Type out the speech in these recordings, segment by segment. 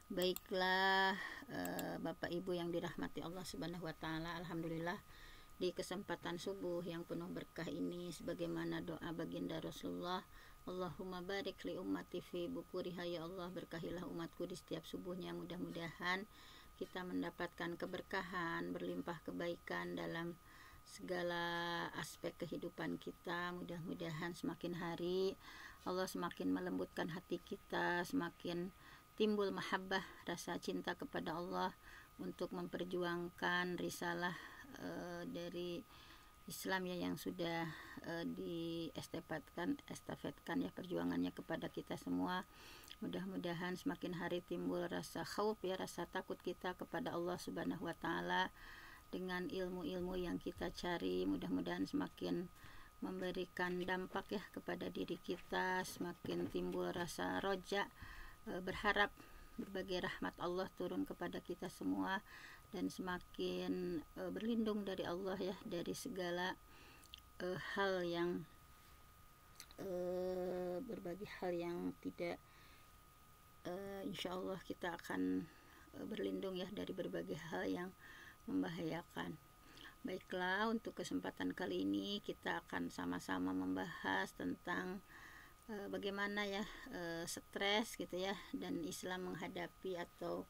Baiklah, Bapak Ibu yang dirahmati Allah Subhanahu wa taala, alhamdulillah di kesempatan subuh yang penuh berkah ini, sebagaimana doa baginda Rasulullah, Allahumma barik li ummati fi bukuriha, ya Allah berkahilah umatku di setiap subuhnya. Mudah-mudahan kita mendapatkan keberkahan, berlimpah kebaikan dalam segala aspek kehidupan kita. Mudah-mudahan semakin hari Allah semakin melembutkan hati kita, semakin timbul mahabbah, rasa cinta kepada Allah untuk memperjuangkan risalah dari Islam ya, yang sudah estafetkan ya perjuangannya kepada kita semua. Mudah-mudahan semakin hari timbul rasa khauf ya, rasa takut kita kepada Allah Subhanahu wa taala dengan ilmu-ilmu yang kita cari. Mudah-mudahan semakin memberikan dampak ya kepada diri kita, semakin timbul rasa roja, berharap berbagai rahmat Allah turun kepada kita semua, dan semakin berlindung dari Allah ya, dari segala hal yang berbagai hal yang tidak insya Allah kita akan berlindung ya dari berbagai hal yang membahayakan. Baiklah, untuk kesempatan kali ini kita akan sama-sama membahas tentang bagaimana ya stres gitu ya, dan Islam menghadapi, atau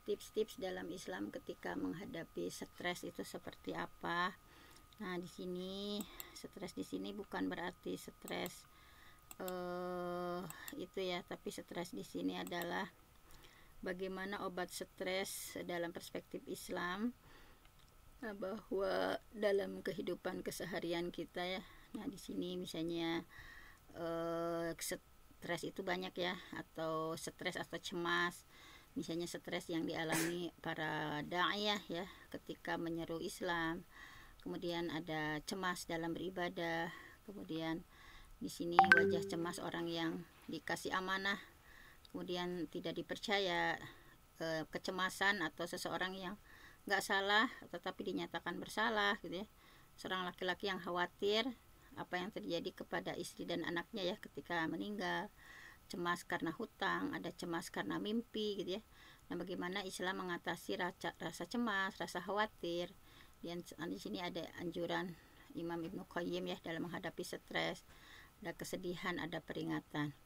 tips-tips dalam Islam ketika menghadapi stres itu seperti apa. Nah, di sini stres di sini bukan berarti stres itu ya, tapi stres di sini adalah bagaimana obat stres dalam perspektif Islam, bahwa dalam kehidupan keseharian kita ya. Nah, di sini misalnya stres itu banyak ya, atau stres atau cemas. Misalnya stres yang dialami para da'iyah ya ketika menyeru Islam. Kemudian ada cemas dalam beribadah. Kemudian di sini wajah cemas orang yang dikasih amanah kemudian tidak dipercaya. Kecemasan atau seseorang yang nggak salah tetapi dinyatakan bersalah gitu ya. Seorang laki-laki yang khawatir apa yang terjadi kepada istri dan anaknya ya ketika meninggal. Cemas karena hutang, ada cemas karena mimpi gitu ya. Nah, bagaimana Islam mengatasi rasa cemas, rasa khawatir. Dan di sini ada anjuran Imam Ibnu Qayyim ya dalam menghadapi stres. Ada kesedihan, ada peringatan.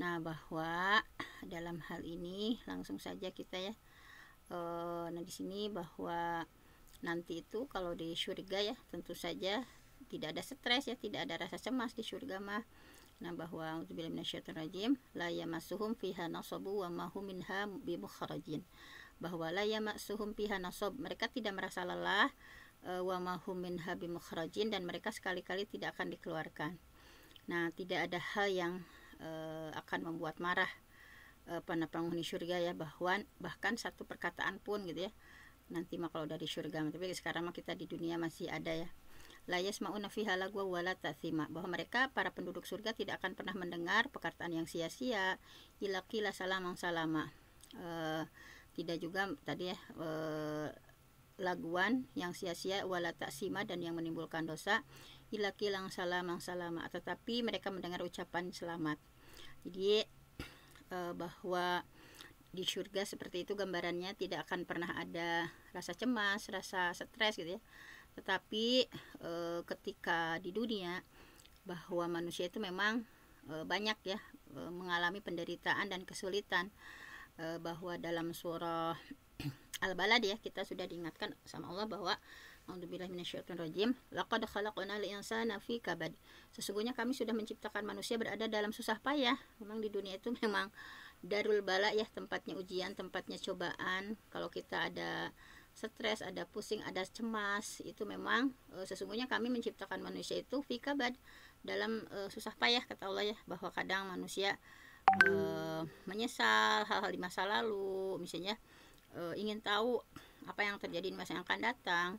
Nah, bahwa dalam hal ini langsung saja kita ya. Nah, di sini bahwa nanti itu kalau di surga ya tentu saja tidak ada stres ya, tidak ada rasa cemas di surga mah. Nah, bahwa auzubillahi minasyaitonirrajim, la yamassuhum fiha nasabu wa ma hum minha bimukhrajin. Bahwa la yamassuhum fiha nasab, mereka tidak merasa lelah, wa ma hum minha bimukhrajin, dan mereka sekali-kali tidak akan dikeluarkan. Nah, tidak ada hal yang akan membuat marah para penghuni surga ya, bahkan satu perkataan pun gitu ya. Nanti mah kalau dari surga, tapi sekarang mah kita di dunia masih ada ya. La yasma'una fiha lagwa wala ta'thima, bahwa mereka para penduduk surga tidak akan pernah mendengar perkataan yang sia-sia, illa qila salaman salama. Tidak juga tadi ya laguan yang sia-sia, wala ta'sima, dan yang menimbulkan dosa, illa qila salaman salama, tetapi mereka mendengar ucapan selamat. Jadi bahwa di surga seperti itu gambarannya, tidak akan pernah ada rasa cemas, rasa stres gitu ya. Tetapi ketika di dunia, bahwa manusia itu memang banyak ya mengalami penderitaan dan kesulitan, bahwa dalam surah Al-Balad ya kita sudah diingatkan sama Allah bahwa a'udzubillahi minasyaitonirrajim, laqad khalaqnal insana fi kabad, sesungguhnya kami sudah menciptakan manusia berada dalam susah payah. Memang di dunia itu memang darul bala ya, tempatnya ujian, tempatnya cobaan. Kalau kita ada stres, ada pusing, ada cemas, itu memang sesungguhnya kami menciptakan manusia itu fi kabad, dalam susah payah, kata Allah ya, bahwa kadang manusia menyesal hal-hal di masa lalu, misalnya ingin tahu apa yang terjadi di masa yang akan datang,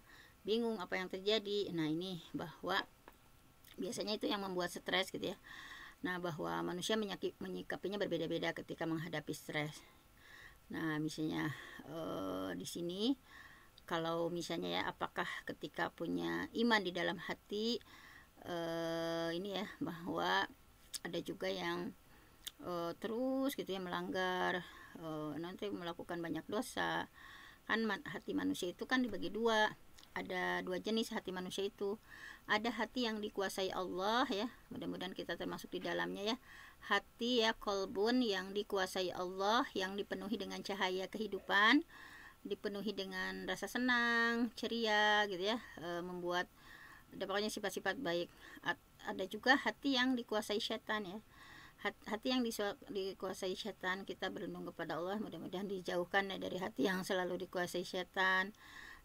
bingung apa yang terjadi. Nah, ini bahwa biasanya itu yang membuat stres gitu ya. Nah, bahwa manusia menyikapinya berbeda-beda ketika menghadapi stres. Nah, misalnya di sini kalau misalnya ya, apakah ketika punya iman di dalam hati, ini ya, bahwa ada juga yang terus gitu ya melanggar, nanti melakukan banyak dosa. Kan hati manusia itu kan dibagi dua, ada dua jenis hati manusia itu. Ada hati yang dikuasai Allah ya, mudah-mudahan kita termasuk di dalamnya ya. Hati ya kolbun yang dikuasai Allah, yang dipenuhi dengan cahaya kehidupan, dipenuhi dengan rasa senang, ceria gitu ya, membuat ada pokoknya sifat-sifat baik. Ada juga hati yang dikuasai setan ya. Hati yang dikuasai setan, kita berlindung kepada Allah, mudah-mudahan dijauhkan dari hati yang selalu dikuasai setan,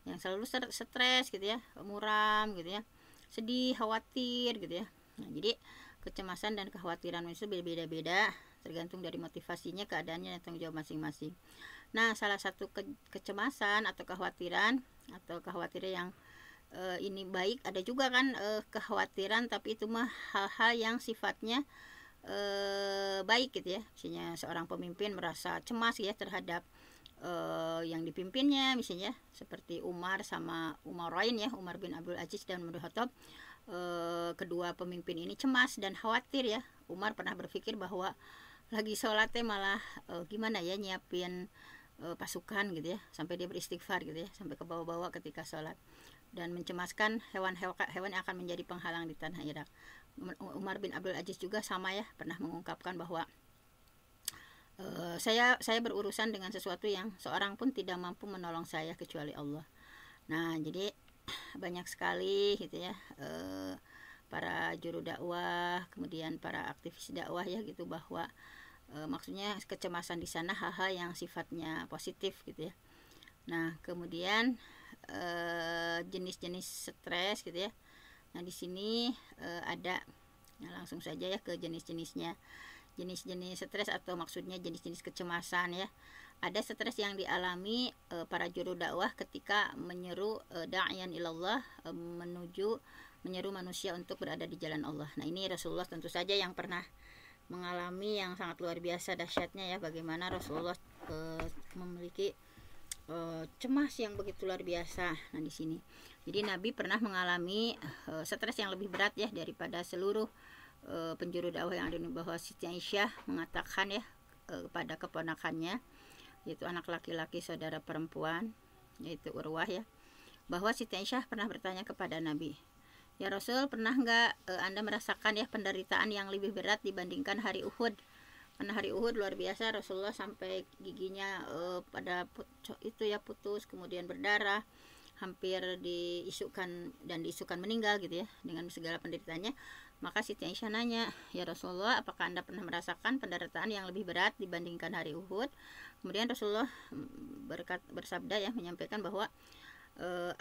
yang selalu stres gitu ya, muram gitu ya, sedih, khawatir gitu ya. Nah, jadi kecemasan dan kekhawatiran itu beda-beda, tergantung dari motivasinya, keadaannya, dan tanggung jawab masing-masing. Nah, salah satu kecemasan atau kekhawatiran yang ini baik, ada juga kan kekhawatiran tapi itu mah hal-hal yang sifatnya baik gitu ya. Misalnya seorang pemimpin merasa cemas ya terhadap yang dipimpinnya, misalnya seperti Umar sama Umarain ya, Umar bin Abdul Aziz dan Umar bin Khattab. Kedua pemimpin ini cemas dan khawatir ya. Umar pernah berpikir bahwa lagi sholatnya malah gimana ya nyiapin pasukan gitu ya, sampai dia beristighfar gitu ya, sampai ke bawah-bawah ketika sholat, dan mencemaskan hewan yang akan menjadi penghalang di tanah Irak. Umar bin Abdul Aziz juga sama ya, pernah mengungkapkan bahwa saya berurusan dengan sesuatu yang seorang pun tidak mampu menolong saya kecuali Allah. Nah, jadi banyak sekali gitu ya para juru dakwah, kemudian para aktivis dakwah ya gitu, bahwa maksudnya kecemasan di sana hal-hal yang sifatnya positif gitu ya. Nah, kemudian jenis-jenis stres gitu ya. Nah, di sini ada, nah, langsung saja ya ke jenis-jenisnya. Jenis-jenis stres atau maksudnya jenis-jenis kecemasan ya. Ada stres yang dialami para juru dakwah ketika menyeru da'iyan ilallah, menyeru manusia untuk berada di jalan Allah. Nah, ini Rasulullah tentu saja yang pernah mengalami yang sangat luar biasa dahsyatnya ya, bagaimana Rasulullah memiliki cemas yang begitu luar biasa. Nah, di sini jadi Nabi pernah mengalami stres yang lebih berat ya daripada seluruh penjuru dakwah yang ada, bahwa Siti Aisyah mengatakan ya kepada keponakannya, yaitu anak laki-laki saudara perempuan, yaitu Urwah ya, bahwa Siti Aisyah pernah bertanya kepada Nabi, ya Rasul, pernah nggak Anda merasakan ya penderitaan yang lebih berat dibandingkan hari Uhud? Karena hari Uhud luar biasa, Rasulullah sampai giginya pada itu ya putus, kemudian berdarah, hampir diisukan meninggal gitu ya, dengan segala penderitaannya. Maka Siti Aisyah nanya, ya Rasulullah, apakah Anda pernah merasakan penderitaan yang lebih berat dibandingkan hari Uhud? Kemudian Rasulullah bersabda ya, menyampaikan bahwa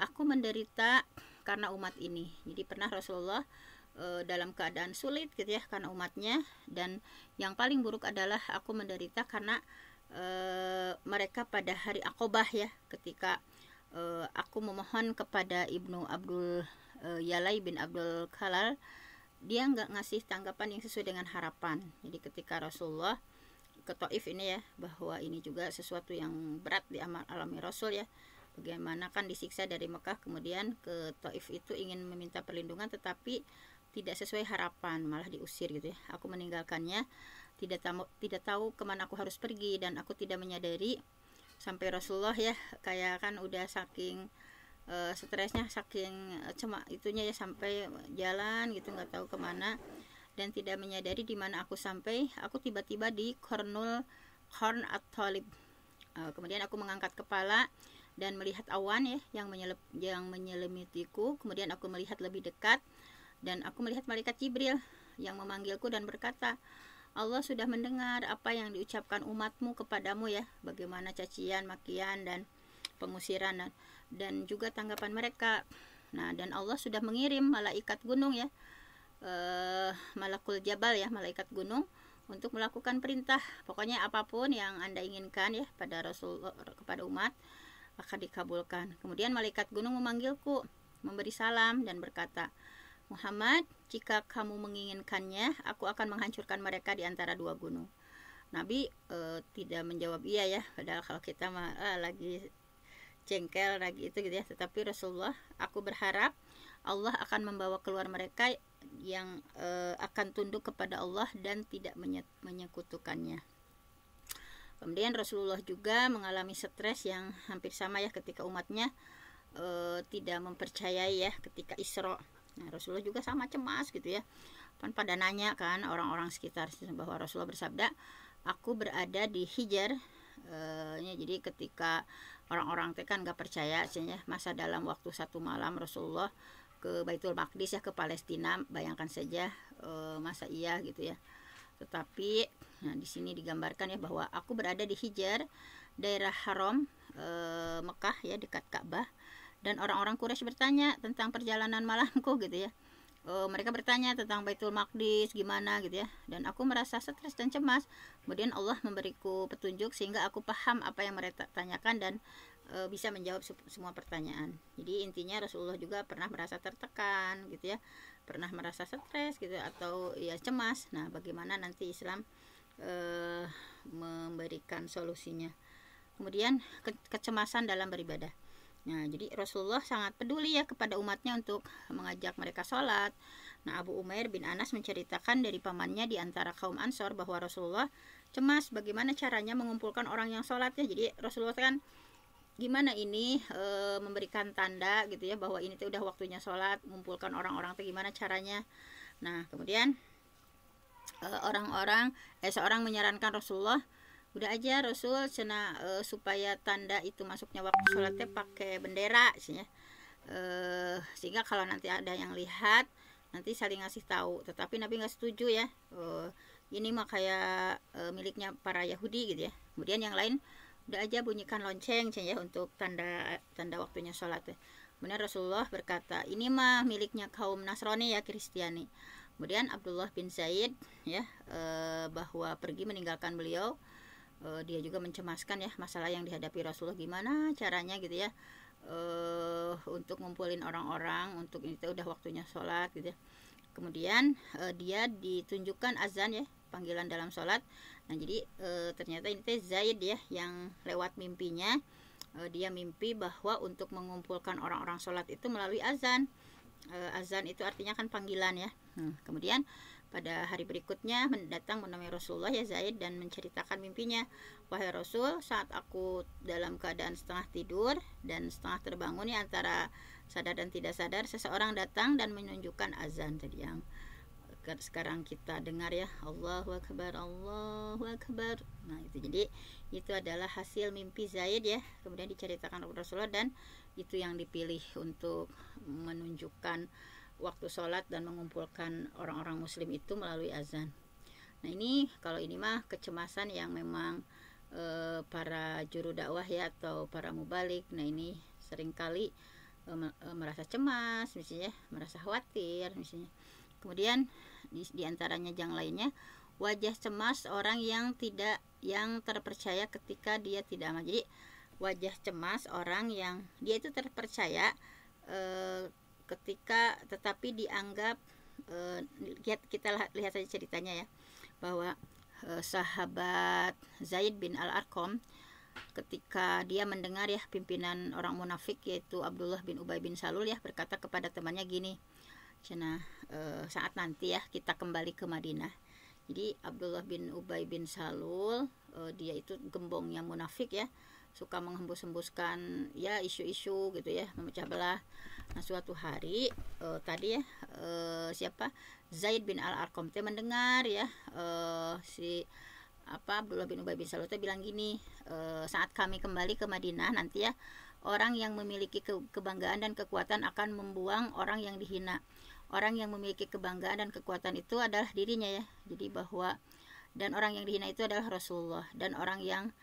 aku menderita karena umat ini. Jadi pernah Rasulullah dalam keadaan sulit gitu ya karena umatnya, dan yang paling buruk adalah aku menderita karena mereka pada hari Aqobah ya, ketika aku memohon kepada Ibnu Abdul Yalai bin Abdul Khalal, dia nggak ngasih tanggapan yang sesuai dengan harapan. Jadi ketika Rasulullah ke Taif ini ya, bahwa ini juga sesuatu yang berat dialami Rasul ya, bagaimana kan disiksa dari Mekah kemudian ke Taif itu ingin meminta perlindungan, tetapi tidak sesuai harapan, malah diusir gitu ya. Aku meninggalkannya, tidak tahu kemana aku harus pergi, dan aku tidak menyadari, sampai Rasulullah ya kayak kan udah saking stresnya, saking itunya ya, sampai jalan gitu nggak tahu kemana, dan tidak menyadari di mana aku sampai. Aku tiba-tiba di Qarn at-Talib. Kemudian aku mengangkat kepala dan melihat awan ya yang menyelimutiku. Kemudian aku melihat lebih dekat, dan aku melihat malaikat Jibril yang memanggilku dan berkata, Allah sudah mendengar apa yang diucapkan umatmu kepadamu ya, bagaimana cacian, makian, dan pengusiran, dan juga tanggapan mereka. Nah, dan Allah sudah mengirim malaikat gunung ya, malakul jabal ya, malaikat gunung, untuk melakukan perintah. Pokoknya apapun yang Anda inginkan ya pada Rasul, kepada umat, akan dikabulkan. Kemudian malaikat gunung memanggilku, memberi salam dan berkata, Muhammad, jika kamu menginginkannya, aku akan menghancurkan mereka di antara dua gunung. Nabi tidak menjawab iya ya, padahal kalau kita mah lagi jengkel lagi itu gitu ya. Tetapi Rasulullah, aku berharap Allah akan membawa keluar mereka yang akan tunduk kepada Allah dan tidak menyekutukannya. Kemudian Rasulullah juga mengalami stres yang hampir sama ya ketika umatnya tidak mempercayai ya ketika Isra. Nah, Rasulullah juga sama cemas gitu ya. Pada nanya kan orang-orang sekitar bahwa Rasulullah bersabda, aku berada di Hijr. Jadi ketika orang-orang kan gak percaya ya, masa dalam waktu 1 malam Rasulullah ke Baitul Maqdis ya, ke Palestina, bayangkan saja masa iya gitu ya. Tetapi nah di sini digambarkan ya bahwa aku berada di Hijr, daerah haram Mekah ya, dekat Ka'bah, dan orang-orang Quraisy bertanya tentang perjalanan malamku gitu ya. Mereka bertanya tentang Baitul Maqdis gimana gitu ya, dan aku merasa stres dan cemas. Kemudian Allah memberiku petunjuk sehingga aku paham apa yang mereka tanyakan dan bisa menjawab semua pertanyaan. Jadi intinya Rasulullah juga pernah merasa tertekan gitu ya, pernah merasa stres gitu atau ya cemas. Nah, bagaimana nanti Islam memberikan solusinya. Kemudian kecemasan dalam beribadah. Nah, jadi Rasulullah sangat peduli ya kepada umatnya untuk mengajak mereka sholat. Nah, Abu Umair bin Anas menceritakan dari pamannya di antara kaum Ansor bahwa Rasulullah cemas bagaimana caranya mengumpulkan orang yang sholat ya. Jadi Rasulullah kan gimana ini memberikan tanda gitu ya bahwa ini tuh udah waktunya sholat, mengumpulkan orang-orang tuh gimana caranya. Nah, kemudian seorang menyarankan Rasulullah, udah aja Rasul cina supaya tanda itu masuknya waktu sholatnya pakai bendera ya. Sehingga kalau nanti ada yang lihat nanti saling ngasih tahu. Tetapi Nabi nggak setuju ya, ini mah kayak miliknya para Yahudi gitu ya. Kemudian yang lain, udah aja bunyikan lonceng ya untuk tanda waktunya sholat ya. Kemudian Rasulullah berkata, ini mah miliknya kaum Nasrani ya, Kristiani. Kemudian Abdullah bin Zaid ya bahwa pergi meninggalkan beliau. Dia juga mencemaskan ya masalah yang dihadapi Rasulullah, gimana caranya gitu ya untuk ngumpulin orang-orang untuk ini udah waktunya sholat gitu ya. Kemudian dia ditunjukkan azan ya, panggilan dalam sholat. Nah, jadi ternyata ini Zaid ya yang lewat mimpinya dia mimpi bahwa untuk mengumpulkan orang-orang sholat itu melalui azan. Azan itu artinya kan panggilan ya. Kemudian pada hari berikutnya datang menemui Rasulullah ya Zaid dan menceritakan mimpinya. Wahai Rasul, saat aku dalam keadaan setengah tidur dan setengah terbangun ya, antara sadar dan tidak sadar, seseorang datang dan menunjukkan azan tadi yang sekarang kita dengar ya, Allahu Akbar, Allahu Akbar. Nah, itu jadi itu adalah hasil mimpi Zaid ya, kemudian diceritakan oleh Rasulullah, dan itu yang dipilih untuk menunjukkan waktu sholat dan mengumpulkan orang-orang muslim itu melalui azan. Nah, ini kalau ini mah kecemasan yang memang para juru dakwah ya atau para mubalik. Nah, ini seringkali merasa cemas misalnya, merasa khawatir misalnya. Kemudian di antaranya yang lainnya, wajah cemas orang yang terpercaya ketika dia tidak amal. Jadi wajah cemas orang yang dia itu terpercaya ketika tetapi dianggap kita lihat saja ceritanya ya, bahwa sahabat Zaid bin Al-Arqam ketika dia mendengar ya pimpinan orang munafik yaitu Abdullah bin Ubay bin Salul ya berkata kepada temannya gini, cina saat nanti ya kita kembali ke Madinah. Jadi Abdullah bin Ubay bin Salul dia itu gembongnya munafik ya, suka menghembus-hembuskan ya isu-isu gitu ya, memecah belah. Nah, suatu hari tadi ya Zaid bin Al-Arqam teh mendengar ya Abdullah bin Ubay bin Salul teh bilang gini, saat kami kembali ke Madinah nanti ya, orang yang memiliki kebanggaan dan kekuatan akan membuang orang yang dihina. Orang yang memiliki kebanggaan dan kekuatan itu adalah dirinya ya. Jadi bahwa dan orang yang dihina itu adalah Rasulullah dan orang yang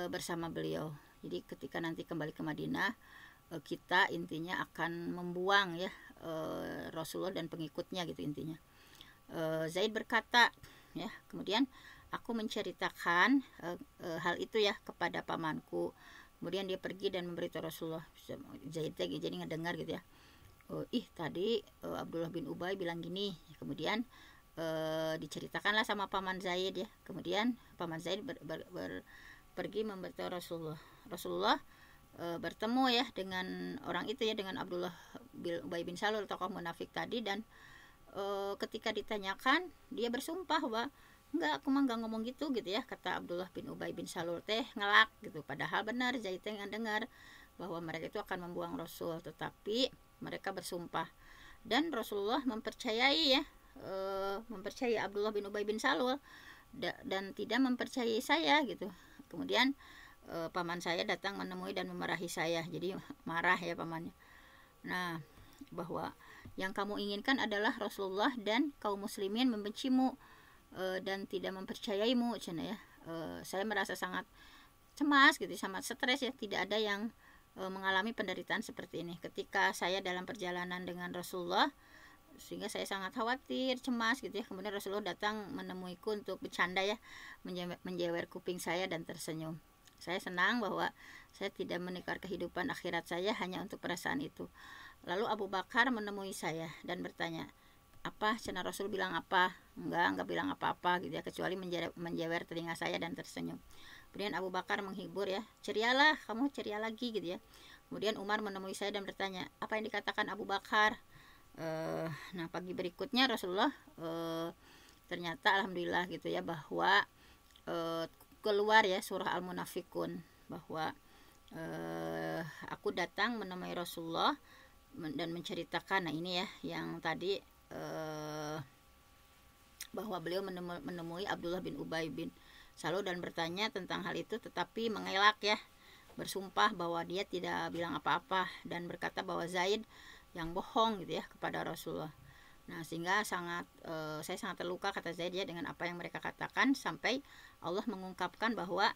bersama beliau. Jadi ketika nanti kembali ke Madinah, kita intinya akan membuang ya Rasulullah dan pengikutnya gitu intinya. Zaid berkata ya, kemudian aku menceritakan hal itu ya kepada pamanku. Kemudian dia pergi dan memberitahu Rasulullah. Zaid jadi ngedengar gitu ya. Tadi Abdullah bin Ubay bilang gini. Kemudian diceritakanlah sama paman Zaid ya. Kemudian paman Zaid pergi memberitahu Rasulullah. Rasulullah bertemu ya dengan orang itu ya, dengan Abdullah bin Ubay bin Salul tokoh munafik tadi, dan ketika ditanyakan dia bersumpah bahwa enggak, aku mah enggak ngomong gitu ya. Kata Abdullah bin Ubay bin Salul teh ngelak gitu, padahal benar Zaid teh dengar bahwa mereka itu akan membuang Rasul, tetapi mereka bersumpah dan Rasulullah mempercayai ya, mempercayai Abdullah bin Ubay bin Salul dan tidak mempercayai saya gitu. Kemudian paman saya datang menemui dan memarahi saya, jadi marah ya pamannya. Nah, bahwa yang kamu inginkan adalah Rasulullah dan kaum muslimin membencimu dan tidak mempercayaimu, cina ya. Saya merasa sangat cemas gitu, sangat stres ya. Tidak ada yang mengalami penderitaan seperti ini ketika saya dalam perjalanan dengan Rasulullah, sehingga saya sangat khawatir, cemas gitu ya. Kemudian Rasulullah datang menemuiku untuk bercanda ya, menjewer kuping saya dan tersenyum. Saya senang bahwa saya tidak menukar kehidupan akhirat saya hanya untuk perasaan itu. Lalu Abu Bakar menemui saya dan bertanya, apa cina Rasul bilang apa? Enggak bilang apa-apa gitu ya, kecuali menjewer telinga saya dan tersenyum. Kemudian Abu Bakar menghibur ya, cerialah, kamu ceria lagi gitu ya. Kemudian Umar menemui saya dan bertanya, apa yang dikatakan Abu Bakar? Nah, pagi berikutnya Rasulullah ternyata alhamdulillah gitu ya, bahwa keluar ya surah Al-Munafikun, bahwa aku datang menemui Rasulullah dan menceritakan. Nah ini ya yang tadi bahwa beliau menemui Abdullah bin Ubay bin Salul dan bertanya tentang hal itu, tetapi mengelak ya, bersumpah bahwa dia tidak bilang apa-apa dan berkata bahwa Zaid yang bohong gitu ya kepada Rasulullah. Nah, sehingga saya sangat terluka, kata Zaid ya, dengan apa yang mereka katakan, sampai Allah mengungkapkan bahwa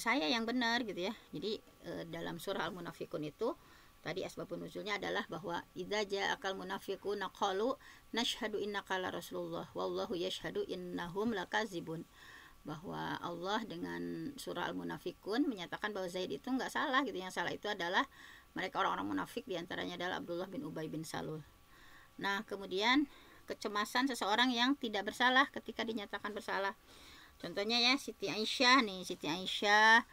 saya yang benar gitu ya. Jadi dalam surah Al-Munafikun itu tadi asbabun nuzulnya adalah bahwa idza ja'akal munafiquna qalu nashhadu innaka la rasulullah wallahu yashhadu innahum lakazibun. Bahwa Allah dengan surah Al-Munafikun menyatakan bahwa Zaid itu enggak salah gitu. Yang salah itu adalah mereka orang-orang munafik, diantaranya adalah Abdullah bin Ubay bin Salul. Nah, kemudian kecemasan seseorang yang tidak bersalah ketika dinyatakan bersalah. Contohnya ya Siti Aisyah nih, Siti Aisyah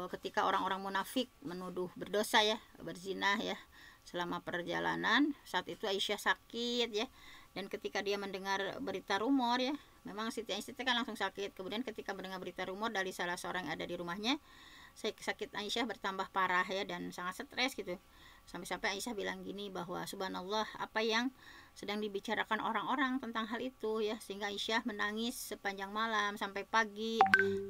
ketika orang-orang munafik menuduh berdosa ya, berzina ya selama perjalanan. Saat itu Aisyah sakit ya, dan ketika dia mendengar berita rumor ya, memang Siti Aisyah kan langsung sakit. Kemudian ketika mendengar berita rumor dari salah seorang yang ada di rumahnya, sakit Aisyah bertambah parah ya, dan sangat stres gitu. Sampai-sampai Aisyah bilang gini, bahwa subhanallah, apa yang sedang dibicarakan orang-orang tentang hal itu ya, sehingga Aisyah menangis sepanjang malam sampai pagi,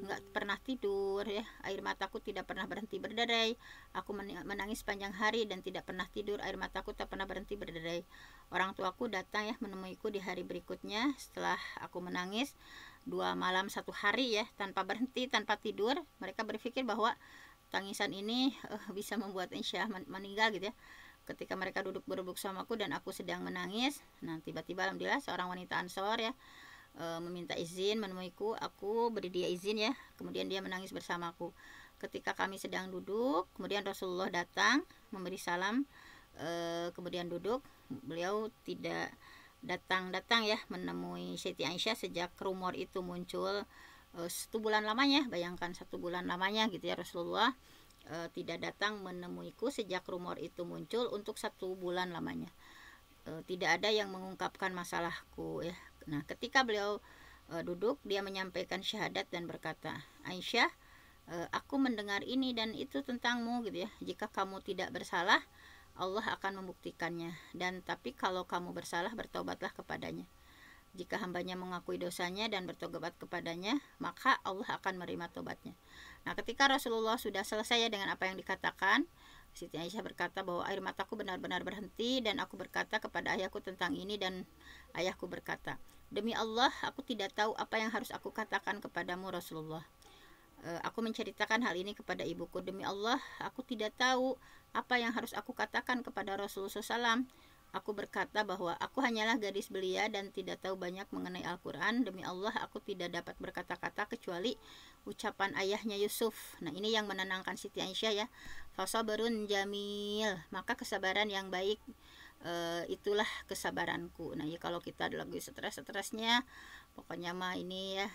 nggak pernah tidur ya, air mataku tidak pernah berhenti berderai, aku menangis sepanjang hari dan tidak pernah tidur, air mataku tak pernah berhenti berderai. Orang tuaku datang ya menemuiku di hari berikutnya setelah aku menangis 2 malam 1 hari ya, tanpa berhenti, tanpa tidur. Mereka berpikir bahwa tangisan ini bisa membuat Aisyah meninggal gitu ya. Ketika mereka duduk berebut sama aku dan aku sedang menangis, nah tiba-tiba alhamdulillah seorang wanita Ansor ya meminta izin menemuiku. Aku beri dia izin ya, kemudian dia menangis bersamaku. Ketika kami sedang duduk, kemudian Rasulullah datang memberi salam, kemudian duduk. Beliau tidak datang ya menemui Siti Aisyah sejak rumor itu muncul 1 bulan lamanya. Bayangkan 1 bulan lamanya gitu ya, Rasulullah tidak datang menemuiku sejak rumor itu muncul untuk 1 bulan lamanya. Tidak ada yang mengungkapkan masalahku ya. Nah, ketika beliau duduk, dia menyampaikan syahadat dan berkata, Aisyah, aku mendengar ini dan itu tentangmu gitu ya. Jika kamu tidak bersalah, Allah akan membuktikannya, dan tapi kalau kamu bersalah, bertobatlah kepadanya. Jika hambanya mengakui dosanya dan bertobat kepadanya, maka Allah akan menerima tobatnya. Nah, ketika Rasulullah sudah selesai dengan apa yang dikatakan, Siti Aisyah berkata bahwa air mataku benar-benar berhenti, dan aku berkata kepada ayahku tentang ini, dan ayahku berkata, demi Allah, aku tidak tahu apa yang harus aku katakan kepadamu Rasulullah. Aku menceritakan hal ini kepada ibuku. Demi Allah, aku tidak tahu apa yang harus aku katakan kepada Rasulullah SAW. Aku berkata bahwa aku hanyalah gadis belia dan tidak tahu banyak mengenai Al-Quran. Demi Allah, aku tidak dapat berkata-kata kecuali ucapan ayahnya Yusuf. Nah, ini yang menenangkan Siti Aisyah ya. Fasabarun jamil, maka kesabaran yang baik, itulah kesabaranku. Nah, ya kalau kita lagi stres-stresnya, pokoknya mah ini ya,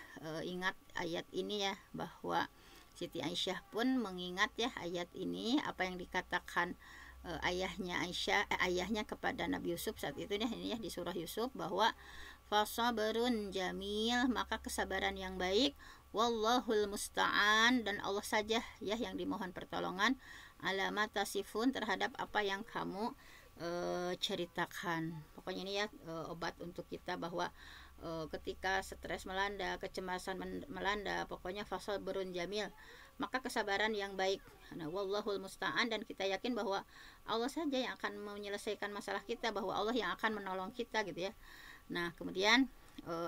ingat ayat ini ya, bahwa Siti Aisyah pun mengingat ya ayat ini, apa yang dikatakan ayahnya kepada Nabi Yusuf saat itu deh, ini ya di surah Yusuf, bahwa fasabrun jamil, maka kesabaran yang baik, wallahul musta'an, dan Allah saja ya yang dimohon pertolongan, alamat tasifun, terhadap apa yang kamu ceritakan. Pokoknya ini ya obat untuk kita bahwa ketika stres melanda, kecemasan melanda, pokoknya fasabrun jamil, maka kesabaran yang baik. Nah, wallahul musta'an, dan kita yakin bahwa Allah saja yang akan menyelesaikan masalah kita, bahwa Allah yang akan menolong kita gitu ya. Nah, kemudian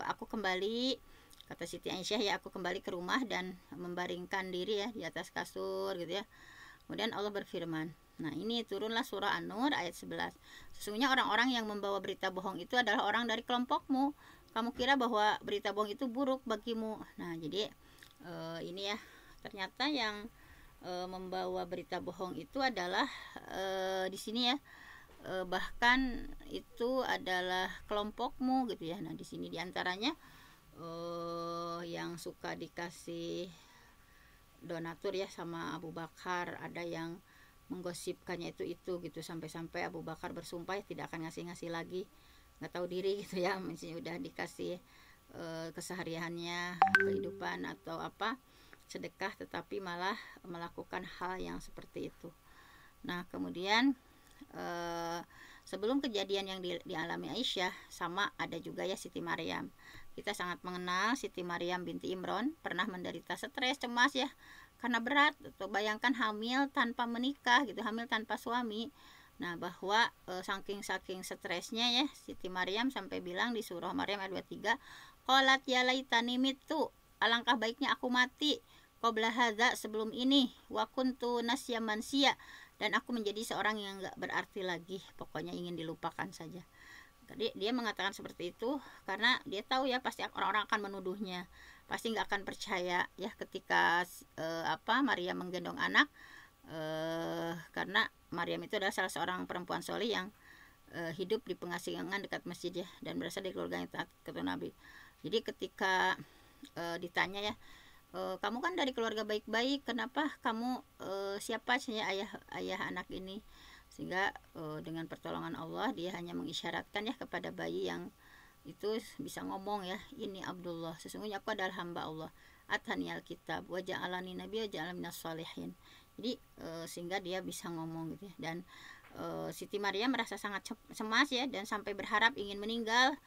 aku kembali, kata Siti Aisyah ya, aku kembali ke rumah dan membaringkan diri ya di atas kasur gitu ya. Kemudian Allah berfirman, nah ini turunlah surah An-Nur ayat 11. Sesungguhnya orang-orang yang membawa berita bohong itu adalah orang dari kelompokmu. Kamu kira bahwa berita bohong itu buruk bagimu. Nah, jadi ini ya, ternyata yang membawa berita bohong itu adalah di sini ya, bahkan itu adalah kelompokmu gitu ya. Nah, di sini diantaranya yang suka dikasih donatur ya sama Abu Bakar, ada yang menggosipkannya itu gitu, sampai-sampai Abu Bakar bersumpah tidak akan ngasih lagi, nggak tahu diri gitu ya, misalnya udah dikasih kesehariannya, kehidupan atau apa, sedekah, tetapi malah melakukan hal yang seperti itu. Nah, kemudian sebelum kejadian yang dialami Aisyah, sama ada juga ya Siti Maryam. Kita sangat mengenal Siti Maryam binti Imron, pernah menderita stres, cemas ya, karena berat. Atau bayangkan hamil tanpa menikah gitu, hamil tanpa suami. Nah, bahwa saking stresnya ya, Siti Maryam sampai bilang di surah Maryam ayat 23, qalat ya laitani mitu, alangkah baiknya aku mati, qabla hadza, sebelum ini, wa kuntu nasyan mansiya, dan aku menjadi seorang yang enggak berarti lagi, pokoknya ingin dilupakan saja. Tadi dia mengatakan seperti itu karena dia tahu ya pasti orang-orang akan menuduhnya, pasti nggak akan percaya ya ketika Maryam menggendong anak, karena Maryam itu adalah salah seorang perempuan soleh yang hidup di pengasingan dekat masjid ya, dan berasal dari keluarga yang taat kepada Nabi. Jadi ketika ditanya ya, kamu kan dari keluarga baik-baik, kenapa kamu siapa sih ayah anak ini? Sehingga dengan pertolongan Allah dia hanya mengisyaratkan ya kepada bayi yang itu bisa ngomong ya, ini Abdullah, sesungguhnya aku adalah hamba Allah, athaniyal kitab wa ja'alani nabiyya wa ja'alani minas sholihin. Jadi sehingga dia bisa ngomong gitu ya. Dan Siti Maryam merasa sangat cemas ya, dan sampai berharap ingin meninggal,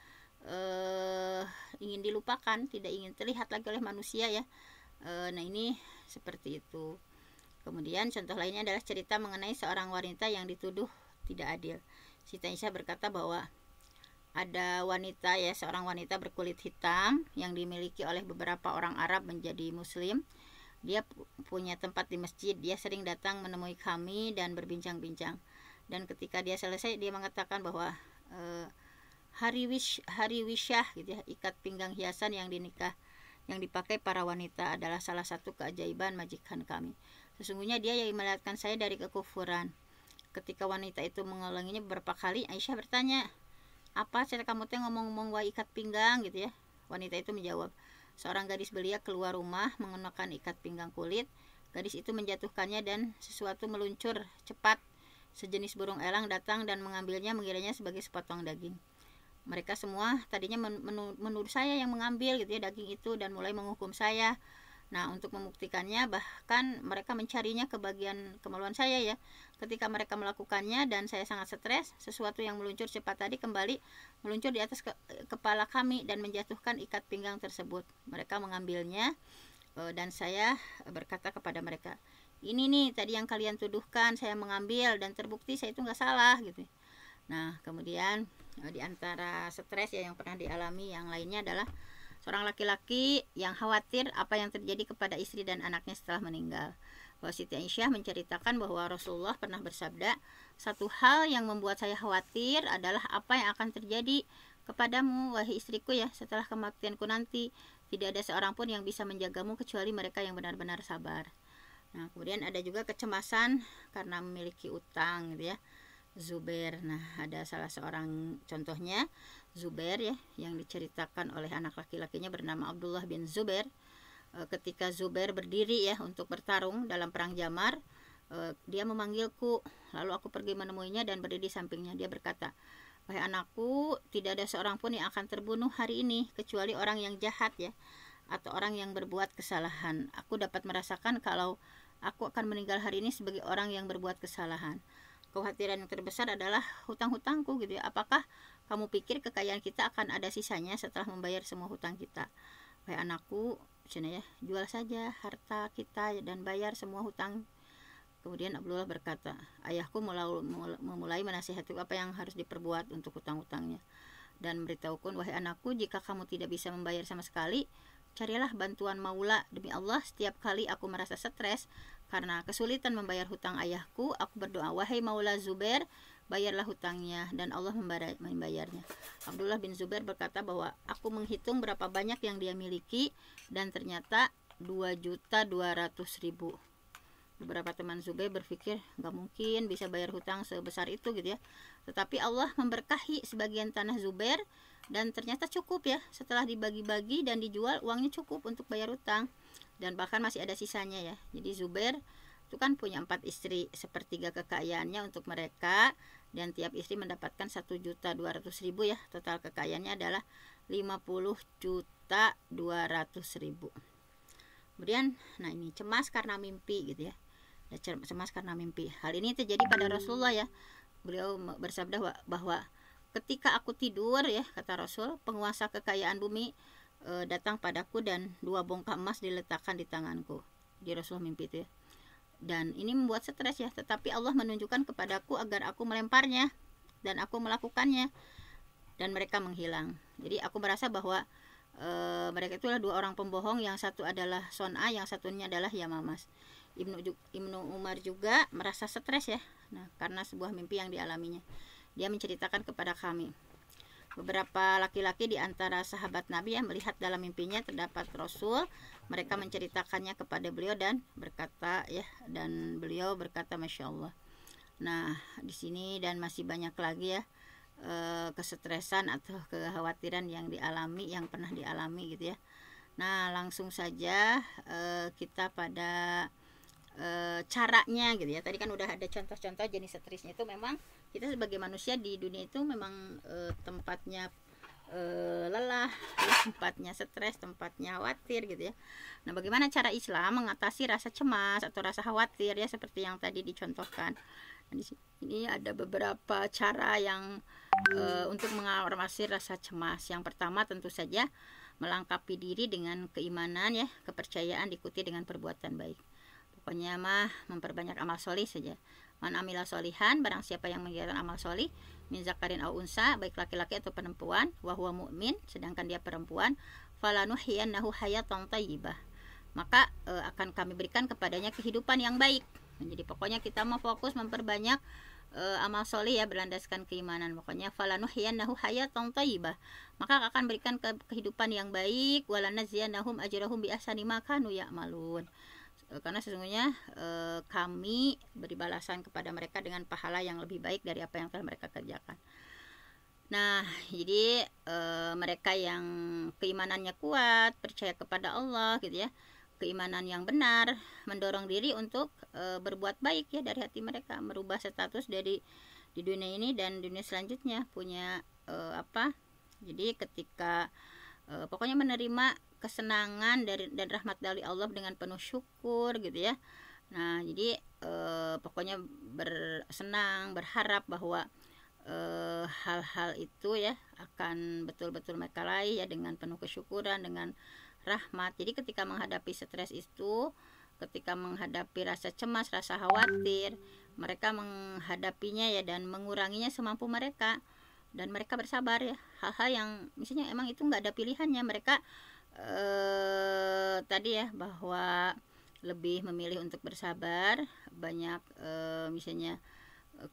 ingin dilupakan, tidak ingin terlihat lagi oleh manusia ya. Nah, ini seperti itu. Kemudian contoh lainnya adalah cerita mengenai seorang wanita yang dituduh tidak adil. Siti Aisyah berkata bahwa ada wanita ya, seorang wanita berkulit hitam yang dimiliki oleh beberapa orang Arab menjadi muslim. Dia punya tempat di masjid, dia sering datang menemui kami dan berbincang-bincang. Dan ketika dia selesai, dia mengatakan bahwa hari wisyah gitu ya, ikat pinggang hiasan yang dipakai para wanita adalah salah satu keajaiban majikan kami. Sesungguhnya dia yang melihatkan saya dari kekufuran. Ketika wanita itu mengulanginya beberapa kali, Aisyah bertanya, apa cara kamu teh ngomong-ngomong wa ikat pinggang gitu ya? Wanita itu menjawab, seorang gadis belia keluar rumah mengenakan ikat pinggang kulit. Gadis itu menjatuhkannya dan sesuatu meluncur cepat. Sejenis burung elang datang dan mengambilnya, mengiranya sebagai sepotong daging. Mereka semua tadinya menuduh saya yang mengambil gitu ya daging itu, dan mulai menghukum saya. Nah, untuk membuktikannya bahkan mereka mencarinya ke bagian kemaluan saya ya. Ketika mereka melakukannya dan saya sangat stres, sesuatu yang meluncur cepat tadi kembali meluncur di atas kepala kami dan menjatuhkan ikat pinggang tersebut. Mereka mengambilnya dan saya berkata kepada mereka, ini nih tadi yang kalian tuduhkan saya mengambil, dan terbukti saya itu nggak salah gitu. Nah, kemudian di antara stres ya yang pernah dialami yang lainnya adalah seorang laki-laki yang khawatir apa yang terjadi kepada istri dan anaknya setelah meninggal. Bahwa Siti Aisyah menceritakan bahwa Rasulullah pernah bersabda, satu hal yang membuat saya khawatir adalah apa yang akan terjadi kepadamu wahai istriku ya setelah kematianku nanti. Tidak ada seorang pun yang bisa menjagamu kecuali mereka yang benar-benar sabar. Nah, kemudian ada juga kecemasan karena memiliki utang gitu ya. Zubair. Nah, ada salah seorang contohnya Zubair ya, yang diceritakan oleh anak laki-lakinya bernama Abdullah bin Zubair. Ketika Zubair berdiri ya untuk bertarung dalam perang Jamar, Dia memanggilku, lalu aku pergi menemuinya dan berdiri di sampingnya. Dia berkata, wahai anakku, tidak ada seorang pun yang akan terbunuh hari ini kecuali orang yang jahat ya, atau orang yang berbuat kesalahan. Aku dapat merasakan kalau aku akan meninggal hari ini sebagai orang yang berbuat kesalahan. Kekhawatiran yang terbesar adalah hutang-hutangku gitu ya. Apakah kamu pikir kekayaan kita akan ada sisanya setelah membayar semua hutang kita? Wahai anakku, ya, jual saja harta kita dan bayar semua hutang. Kemudian Abdullah berkata, ayahku memulai menasihati apa yang harus diperbuat untuk hutang-hutangnya, dan memberitahukan, wahai anakku, jika kamu tidak bisa membayar sama sekali, carilah bantuan maula. Demi Allah, setiap kali aku merasa stres karena kesulitan membayar hutang ayahku, aku berdoa, wahai maula Zubair, bayarlah hutangnya, dan Allah membayarnya. Abdullah bin Zubair berkata bahwa aku menghitung berapa banyak yang dia miliki, dan ternyata 2.200.000. Beberapa teman Zubair berpikir nggak mungkin bisa bayar hutang sebesar itu gitu ya. Tetapi Allah memberkahi sebagian tanah Zubair, dan ternyata cukup ya. Setelah dibagi-bagi dan dijual, uangnya cukup untuk bayar hutang, dan bahkan masih ada sisanya ya. Jadi Zubair itu kan punya 4 istri, sepertiga kekayaannya untuk mereka, dan tiap istri mendapatkan 1.200.000 ya. Total kekayaannya adalah 50.200.000. Kemudian, nah ini cemas karena mimpi gitu ya. Cemas karena mimpi. Hal ini terjadi pada Rasulullah ya. Beliau bersabda bahwa ketika aku tidur ya, kata Rasul, penguasa kekayaan bumi datang padaku dan 2 bongkah emas diletakkan di tanganku. Di Rasul mimpi itu ya. Dan ini membuat stres ya, tetapi Allah menunjukkan kepadaku agar aku melemparnya, dan aku melakukannya, dan mereka menghilang. Jadi aku merasa bahwa mereka itulah 2 orang pembohong, yang satu adalah Son'a, yang satunya adalah Yamamas. Ibnu Umar juga merasa stres ya, nah karena sebuah mimpi yang dialaminya. Dia menceritakan kepada kami, beberapa laki-laki di antara sahabat Nabi yang melihat dalam mimpinya terdapat Rasul. Mereka menceritakannya kepada beliau dan berkata ya, dan beliau berkata, Masya Allah. Nah di sini dan masih banyak lagi ya kesetresan atau kekhawatiran yang dialami, yang pernah dialami gitu ya. Nah langsung saja kita pada caranya gitu ya. Tadi kan udah ada contoh-contoh jenis stresnya. Itu memang kita sebagai manusia di dunia itu memang tempatnya lelah ya, tempatnya stres, tempatnya khawatir gitu ya. Nah bagaimana cara Islam mengatasi rasa cemas atau rasa khawatir ya, seperti yang tadi dicontohkan. Nah, di sini ada beberapa cara yang untuk mengatasi rasa cemas. Yang pertama tentu saja melengkapi diri dengan keimanan ya, kepercayaan diikuti dengan perbuatan baik. Pokoknya mah memperbanyak amal solih saja. Man amila solihan, barang siapa yang mengerjakan amal solih, min zakarin au unsa, baik laki-laki atau perempuan, wa huwa mu'min, sedangkan dia perempuan, falanuhyiyannahu hayatan thayyibah, maka akan kami berikan kepadanya kehidupan yang baik. Jadi pokoknya kita mau fokus memperbanyak amal solih ya, berlandaskan keimanan. Pokoknya falanuhyiyannahu hayatan thayyibah, maka akan berikan kehidupan yang baik, walanaziyannahum ajrahum bi ahsani ma kanu ya'malun. Karena sesungguhnya kami beri balasan kepada mereka dengan pahala yang lebih baik dari apa yang telah mereka kerjakan. Nah jadi mereka yang keimanannya kuat, percaya kepada Allah gitu ya, keimanan yang benar, mendorong diri untuk berbuat baik ya dari hati mereka, merubah status dari di dunia ini dan dunia selanjutnya, punya jadi ketika pokoknya menerima kesenangan dan rahmat dari Allah dengan penuh syukur gitu ya. Nah jadi pokoknya bersenang, berharap bahwa hal-hal itu ya akan betul-betul mereka raih ya dengan penuh kesyukuran, dengan rahmat. Jadi ketika menghadapi stres itu, ketika menghadapi rasa cemas, rasa khawatir, mereka menghadapinya ya dan menguranginya semampu mereka, dan mereka bersabar ya. Hal-hal yang misalnya emang itu nggak ada pilihannya, mereka tadi ya bahwa lebih memilih untuk bersabar, banyak misalnya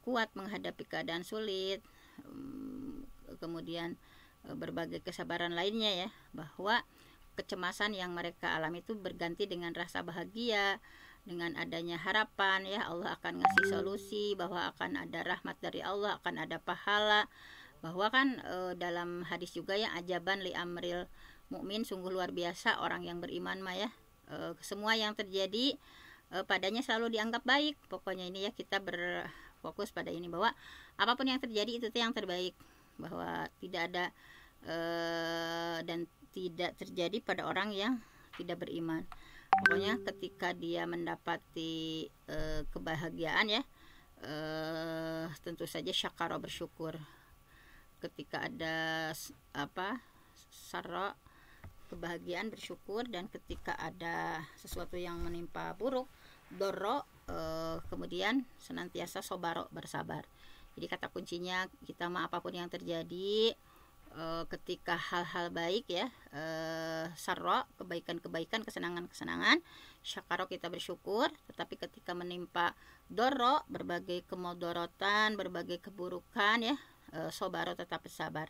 kuat menghadapi keadaan sulit, kemudian berbagai kesabaran lainnya ya, bahwa kecemasan yang mereka alami itu berganti dengan rasa bahagia, dengan adanya harapan ya, Allah akan ngasih solusi, bahwa akan ada rahmat dari Allah, akan ada pahala. Bahwa kan dalam hadis juga ya, ajaban li amril mukmin, sungguh luar biasa orang yang beriman mah ya. Semua yang terjadi padanya selalu dianggap baik. Pokoknya ini ya, kita berfokus pada ini, bahwa apapun yang terjadi itu yang terbaik, bahwa tidak ada dan tidak terjadi pada orang yang tidak beriman. Pokoknya ketika dia mendapati kebahagiaan ya, tentu saja syakara, bersyukur. Ketika ada sarra, kebahagiaan, bersyukur. Dan ketika ada sesuatu yang menimpa buruk, doro, kemudian senantiasa sobaro, bersabar. Jadi kata kuncinya, kita apapun yang terjadi, ketika hal-hal baik ya, sarra, kebaikan-kebaikan, kesenangan-kesenangan, syakaro, kita bersyukur. Tetapi ketika menimpa doro, berbagai kemodorotan, berbagai keburukan ya, sobaro, tetap bersabar.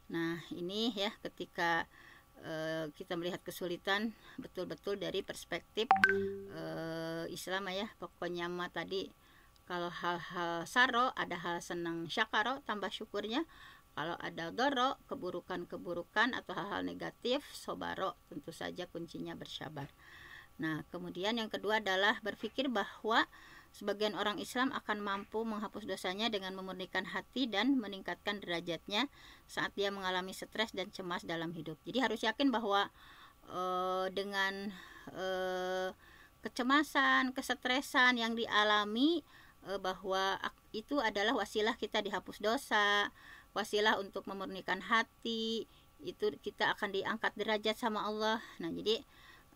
Nah ini ya, ketika kita melihat kesulitan betul-betul dari perspektif Islam ya. Pokoknya tadi, kalau hal-hal saro, ada hal senang, syakaro, tambah syukurnya. Kalau ada doro, keburukan-keburukan atau hal-hal negatif, sobaro, tentu saja kuncinya bersabar. Nah kemudian yang kedua adalah berpikir bahwa sebagian orang Islam akan mampu menghapus dosanya dengan memurnikan hati dan meningkatkan derajatnya saat dia mengalami stres dan cemas dalam hidup. Jadi harus yakin bahwa dengan kecemasan, kesetresan yang dialami, bahwa itu adalah wasilah kita dihapus dosa, wasilah untuk memurnikan hati, itu kita akan diangkat derajat sama Allah. Nah jadi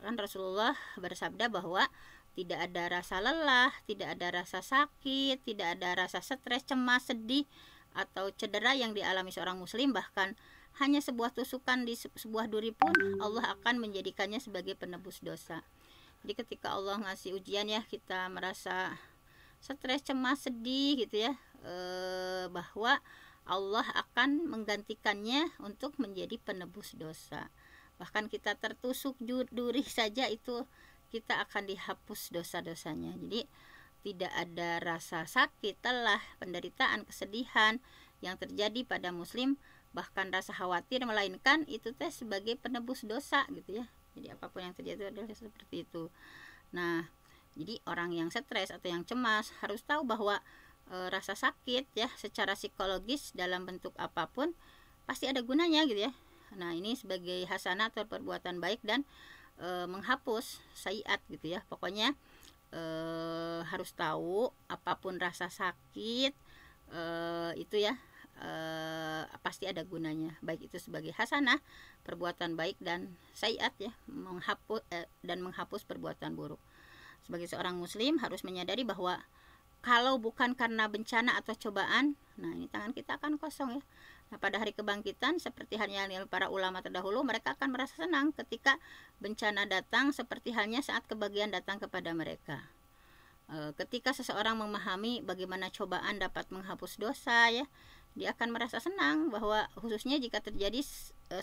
kan Rasulullah bersabda bahwa tidak ada rasa lelah, tidak ada rasa sakit, tidak ada rasa stres, cemas, sedih, atau cedera yang dialami seorang muslim. Bahkan hanya sebuah tusukan di sebuah duri pun Allah akan menjadikannya sebagai penebus dosa. Jadi ketika Allah ngasih ujian ya, kita merasa stres, cemas, sedih gitu ya, bahwa Allah akan menggantikannya untuk menjadi penebus dosa. Bahkan kita tertusuk duri saja, itu kita akan dihapus dosa-dosanya. Jadi tidak ada rasa sakit, lelah, penderitaan, kesedihan yang terjadi pada muslim, bahkan rasa khawatir, melainkan itu sebagai penebus dosa gitu ya. Jadi apapun yang terjadi adalah seperti itu. Nah jadi orang yang stres atau yang cemas harus tahu bahwa rasa sakit ya, secara psikologis dalam bentuk apapun pasti ada gunanya gitu ya. Nah ini sebagai hasanah atau perbuatan baik dan menghapus sayiat gitu ya. Pokoknya harus tahu apapun rasa sakit itu ya, pasti ada gunanya, baik itu sebagai hasanah, perbuatan baik, dan sayiat ya, menghapus perbuatan buruk. Sebagai seorang muslim harus menyadari bahwa kalau bukan karena bencana atau cobaan, nah ini tangan kita akan kosong ya. Nah pada hari kebangkitan, seperti halnya para ulama terdahulu, mereka akan merasa senang ketika bencana datang, seperti halnya saat kebahagiaan datang kepada mereka. Ketika seseorang memahami bagaimana cobaan dapat menghapus dosa ya, dia akan merasa senang, bahwa khususnya jika terjadi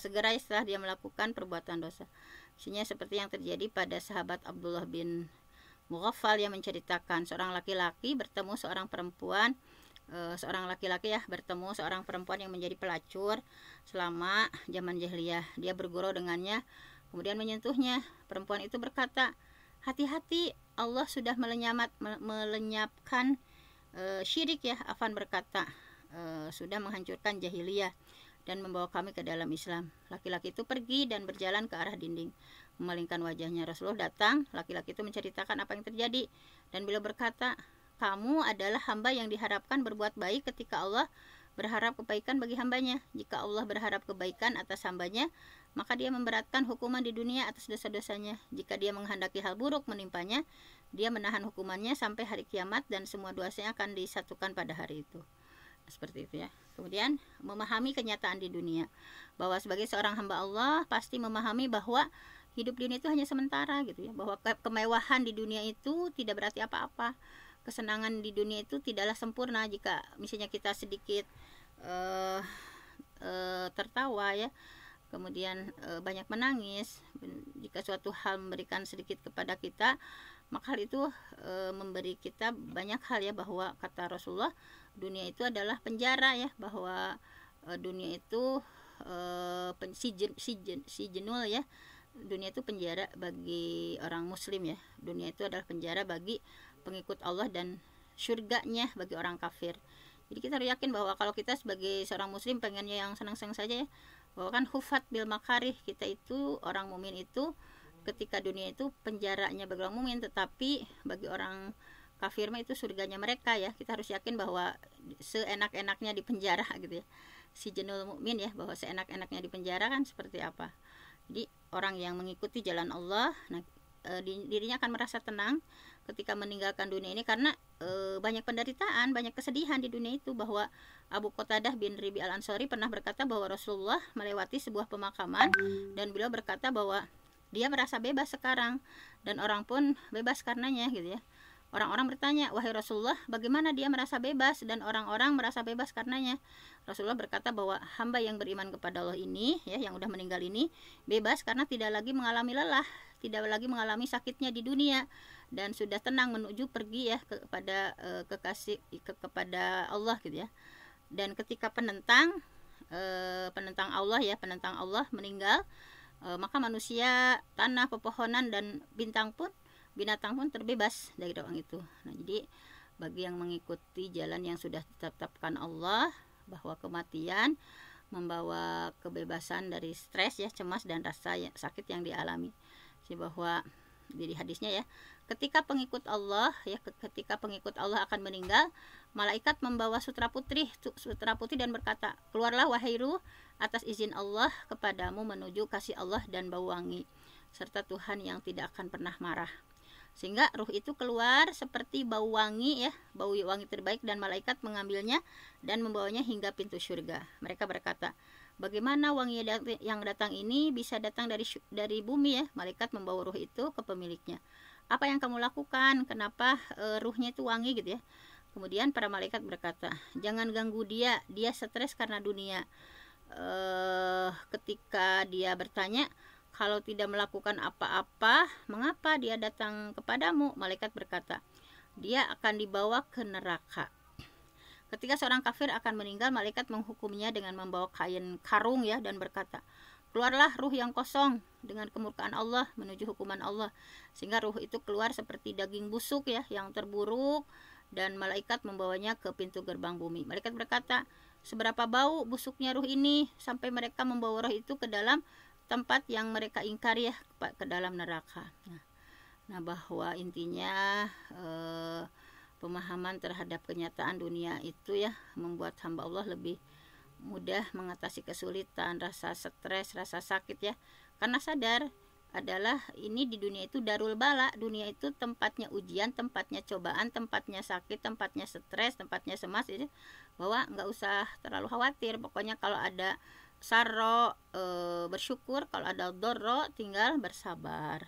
segera setelah dia melakukan perbuatan dosa. Misalnya seperti yang terjadi pada sahabat Abdullah bin Mughaffal yang menceritakan seorang laki-laki bertemu seorang perempuan, bertemu seorang perempuan yang menjadi pelacur selama zaman jahiliyah. Dia bergurau dengannya, kemudian menyentuhnya. Perempuan itu berkata, hati-hati, Allah sudah melenyapkan syirik ya. Affan berkata, sudah menghancurkan jahiliyah dan membawa kami ke dalam Islam. Laki-laki itu pergi dan berjalan ke arah dinding, memalingkan wajahnya. Rasulullah datang, laki-laki itu menceritakan apa yang terjadi, dan beliau berkata, kamu adalah hamba yang diharapkan berbuat baik ketika Allah berharap kebaikan bagi hambanya. Jika Allah berharap kebaikan atas hambanya, maka dia memberatkan hukuman di dunia atas dosa-dosanya. Jika dia menghendaki hal buruk menimpanya, dia menahan hukumannya sampai hari kiamat, dan semua dosanya akan disatukan pada hari itu. Seperti itu ya. Kemudian memahami kenyataan di dunia, bahwa sebagai seorang hamba Allah pasti memahami bahwa hidup dunia itu hanya sementara gitu ya, bahwa kemewahan di dunia itu tidak berarti apa-apa. Kesenangan di dunia itu tidaklah sempurna. Jika misalnya kita sedikit tertawa ya, kemudian banyak menangis, jika suatu hal memberikan sedikit kepada kita, maka hal itu memberi kita banyak hal ya. Bahwa kata Rasulullah, dunia itu adalah penjara ya, bahwa dunia itu si jenul ya, dunia itu penjara bagi orang muslim ya. Dunia itu adalah penjara bagi pengikut Allah dan surganya bagi orang kafir. Jadi kita harus yakin bahwa kalau kita sebagai seorang muslim pengennya yang senang-senang saja ya, bahwa kan hufat bil makarih, kita itu orang mukmin itu ketika dunia itu penjaranya bagi orang mukmin, tetapi bagi orang kafir mah itu surganya mereka ya. Kita harus yakin bahwa seenak-enaknya di penjara gitu ya, si jenul mukmin ya, bahwa seenak-enaknya di penjara kan seperti apa. Jadi orang yang mengikuti jalan Allah, dirinya akan merasa tenang ketika meninggalkan dunia ini, karena banyak penderitaan, banyak kesedihan di dunia itu. Bahwa Abu Qatadah bin Ribi al-Ansari pernah berkata bahwa Rasulullah melewati sebuah pemakaman dan beliau berkata bahwa dia merasa bebas sekarang dan orang pun bebas karenanya gitu ya. Orang-orang bertanya, wahai Rasulullah, bagaimana dia merasa bebas dan orang-orang merasa bebas karenanya? Rasulullah berkata bahwa hamba yang beriman kepada Allah ini ya, yang udah meninggal ini, bebas karena tidak lagi mengalami lelah, tidak lagi mengalami sakitnya di dunia, dan sudah tenang menuju pergi ya kepada kepada Allah gitu ya. Dan ketika penentang Allah ya, penentang Allah meninggal, maka manusia, tanah, pepohonan dan binatang pun terbebas dari doang itu. Nah, jadi bagi yang mengikuti jalan yang sudah ditetapkan Allah, bahwa kematian membawa kebebasan dari stres ya, cemas dan rasa sakit yang dialami. Jadi bahwa di hadisnya ya, ketika pengikut Allah akan meninggal, malaikat membawa sutra putih dan berkata, keluarlah wahai ruh atas izin Allah kepadamu menuju kasih Allah dan bau wangi serta Tuhan yang tidak akan pernah marah. Sehingga ruh itu keluar seperti bau wangi ya, bau wangi terbaik, dan malaikat mengambilnya dan membawanya hingga pintu surga. Mereka berkata, bagaimana wangi yang datang ini bisa datang dari bumi ya? Malaikat membawa ruh itu ke pemiliknya. Apa yang kamu lakukan? Kenapa ruhnya itu wangi gitu ya? Kemudian para malaikat berkata, jangan ganggu dia stres karena dunia. Ketika dia bertanya, kalau tidak melakukan apa-apa, mengapa dia datang kepadamu? Malaikat berkata, dia akan dibawa ke neraka. Ketika seorang kafir akan meninggal, malaikat menghukumnya dengan membawa kain karung ya, dan berkata, keluarlah ruh yang kosong dengan kemurkaan Allah menuju hukuman Allah. Sehingga ruh itu keluar seperti daging busuk ya, yang terburuk, dan malaikat membawanya ke pintu gerbang bumi. Malaikat berkata, seberapa bau busuknya ruh ini sampai mereka membawa roh itu ke dalam tempat yang mereka ingkari ya, ke dalam neraka. Nah, bahwa intinya pemahaman terhadap kenyataan dunia itu ya membuat hamba Allah lebih mudah mengatasi kesulitan, rasa stres, rasa sakit ya, karena sadar adalah ini di dunia itu darul bala, dunia itu tempatnya ujian, tempatnya cobaan, tempatnya sakit, tempatnya stres, tempatnya cemas. Jadi bahwa nggak usah terlalu khawatir, pokoknya kalau ada sarro bersyukur, kalau ada dorro tinggal bersabar.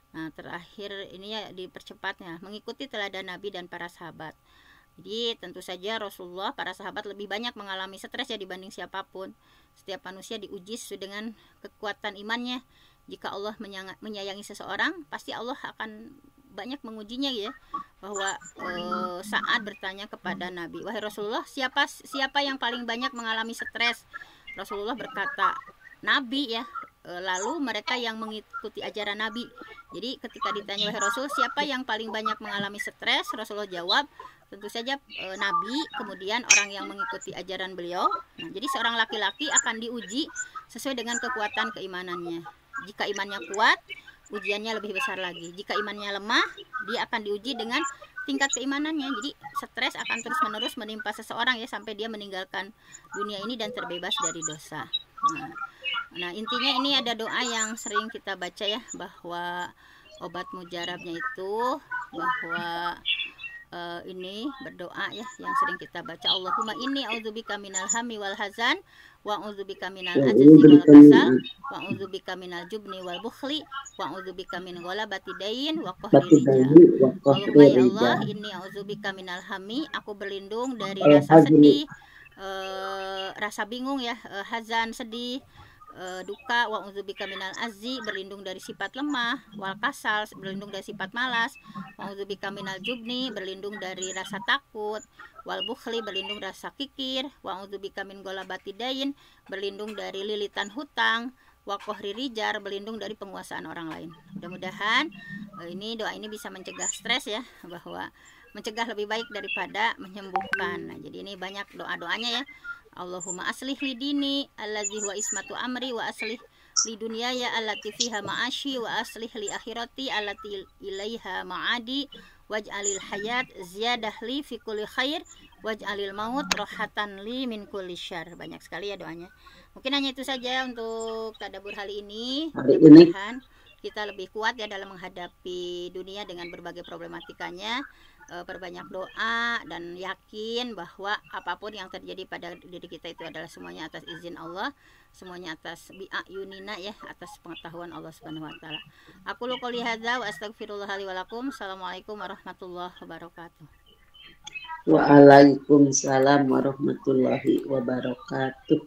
Nah, terakhir ini ya dipercepatnya mengikuti teladan Nabi dan para sahabat. Jadi tentu saja Rasulullah, para sahabat lebih banyak mengalami stres ya dibanding siapapun. Setiap manusia diuji sesuai dengan kekuatan imannya. Jika Allah menyayangi seseorang, pasti Allah akan banyak mengujinya ya. Bahwa saat bertanya kepada Nabi, wahai Rasulullah, siapa yang paling banyak mengalami stres? Rasulullah berkata, Nabi ya. Lalu mereka yang mengikuti ajaran Nabi. Jadi ketika ditanya wahai Rasul, siapa yang paling banyak mengalami stres? Rasulullah jawab, tentu saja Nabi, kemudian orang yang mengikuti ajaran beliau. Nah, jadi seorang laki-laki akan diuji sesuai dengan kekuatan keimanannya. Jika imannya kuat, ujiannya lebih besar lagi. Jika imannya lemah, dia akan diuji dengan tingkat keimanannya. Jadi stres akan terus-menerus menimpa seseorang ya, sampai dia meninggalkan dunia ini dan terbebas dari dosa. Nah, intinya ini ada doa yang sering kita baca ya, bahwa obat mujarabnya itu bahwa ini berdoa ya, yang sering kita baca, Allahumma inni a'udzubika minal hammi wal hazan wa a'udzubika minal ajzi wal kasal wa a'udzubika minal jubni wal bukhli wa a'udzubika min ghalabati dayn wa qahri rijal. Allahumma ya Allah, inni a'udzubika minal hammi, aku berlindung dari rasa sedih, rasa bingung ya, hazan sedih, duka, wa udzubika minal azzi, berlindung dari sifat lemah, wal kasal, berlindung dari sifat malas, wa udzubika minal jubni, berlindung dari rasa takut, wal bukhli, berlindung rasa kikir, wa udzubika min ghalabati dain, berlindung dari lilitan hutang, wa qahri rijal, berlindung dari penguasaan orang lain. Mudah-mudahan doa ini bisa mencegah stres ya, bahwa mencegah lebih baik daripada menyembuhkan. Nah, jadi ini banyak doa-doanya ya. Allahumma aslih li dini allazi huwa ismatu amri, wa aslih li dunyaya allati fiha ma'ashi, wa aslih li akhirati allati ilaiha ma'adi, waj'alil hayat ziyadah li fi kulli khair, waj'alil maut rohatan li min kulli syarr. Banyak sekali ya doanya. Mungkin hanya itu saja untuk tadabbur hari ini. Mudah-mudahan kita lebih kuat ya dalam menghadapi dunia dengan berbagai problematikanya. Perbanyak doa dan yakin bahwa apapun yang terjadi pada diri kita itu adalah semuanya atas izin Allah, semuanya atas bi'ayunina ya, atas pengetahuan Allah Subhanahu wa taala. Aku qouli hadza wa astaghfirullah li wa lakum. Assalamualaikum warahmatullahi wabarakatuh. Waalaikumsalam warahmatullahi wabarakatuh.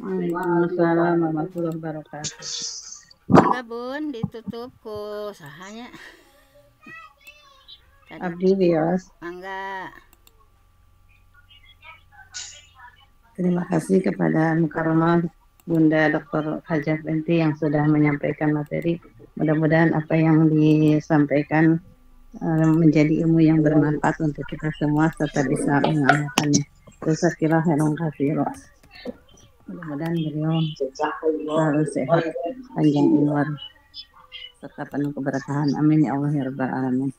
Waalaikumsalam warahmatullahi wabarakatuh. Mangga Bun, ditutup ku sahanya. Abdi Wios. Mangga. Terima kasih kepada Mukarramah Bunda Dr. Hajah Benti yang sudah menyampaikan materi. Mudah-mudahan apa yang disampaikan menjadi ilmu yang bermanfaat untuk kita semua serta bisa mengamalkannya. Jazakallahu khairan katsiran. Mudah-mudahan beliau selalu sehat, panjang umur serta penuh keberkahan. Amin ya Allah ya rabbal alamin.